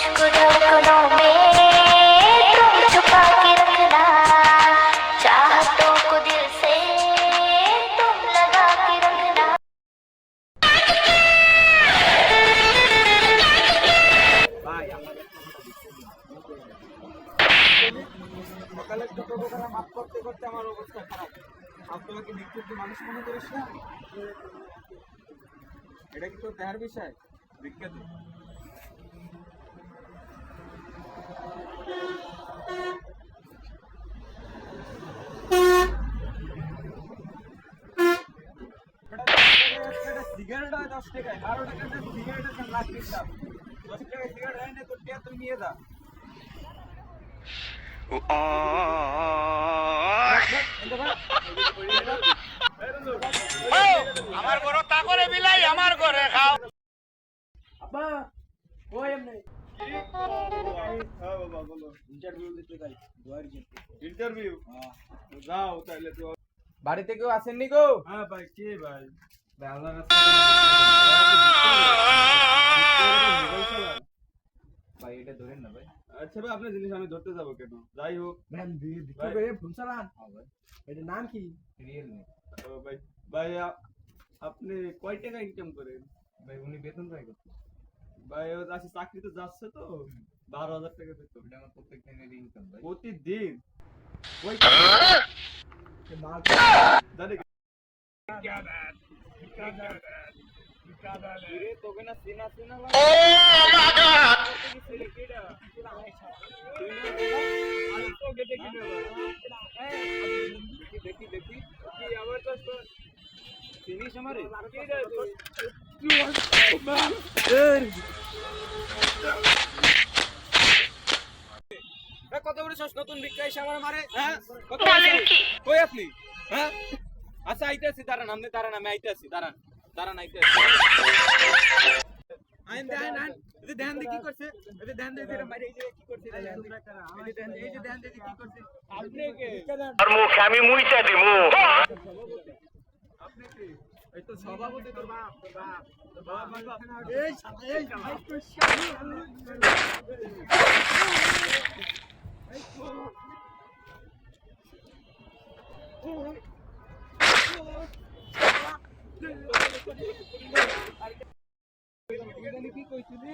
मुझको धड़कनों में तुम छुपा के रखना, चाहतों को दिल से तुम लगा के रखना। সকালে ছোট করে মাপ করতে করতে আমার অবস্থা খারাপ। আপনাকে বিক্ষুব্ধ মানুষ মনে করিস না? এটা কি তোর দেহার বিষয়? বিখ্যাত সিগারেট হয় 10 টাকায়, 12 টাকা সিগারেটের দাম লাখ 10 টাকা সিগারেট হয় না, তোর টিয়া তুই নিয়ে যা। আমার ঘর তা করে বিলাই আমার ঘরে খাও। আব্বা ওই এমনি হ্যাঁ বাবা বলো। ইন্টারভিউ দিতে যাই, দুয়ার যেতে। ইন্টারভিউ? হ্যাঁ যাও তাহলে। তো বাড়িতে কেউ আসেননি গো? হ্যাঁ ভাই। কে ভাই? আল্লাহর রাস্তায় ভাই এটা ধরেন না ভাই। আচ্ছা ভাই, আপনার জিনিস আমি ধরতে যাবো কেন? যাই হোক ভাই, ফোন চালান। এটা নাম কি? রিয়েলমি। ভাই ভাই আপনি কয় টাকা ইনকাম করেন? ভাই উনি বেতন পাই কত? ভাই ও আছে চাকরিতে যাচ্ছে তো 12,000 টাকা বেতন। এটা আমার প্রত্যেক দিনের ইনকাম ভাই। প্রতিদিন? ওই মাল জানি क्या बात रे তোকে না সিনা সিনা লাগে। ও মাই গড ছেলে কেডা আমি তো দেখি না দেখি দেখি কি আবার তো ফিনিশ আমারে কেডা কত বড় সস নতুন বিক্রয় এসে আমার মারে। হ্যাঁ কত বলেন কি কই আপনি? হ্যাঁ আচ্ছা আইতেছি, দাঁড়ান আপনি দাঁড়ান, আমি আইতেছি, দাঁড়ান দাঁড়ান আইতেছি। আইন দেন আইন এই যে ধ্যান দিয়ে কি করছে, এই যে ধ্যান দিয়ে এর বাইরে এই যে কি করছে, এই যে ধ্যান দিয়ে কি করছে আপনি কে? আর মুখে আমি মুইতা দিমু। আপনি কি? এই তো সভাপতি তোর বাপ, তোর বাপ, তোর বাপ এই শালা এই কি কইছিলি?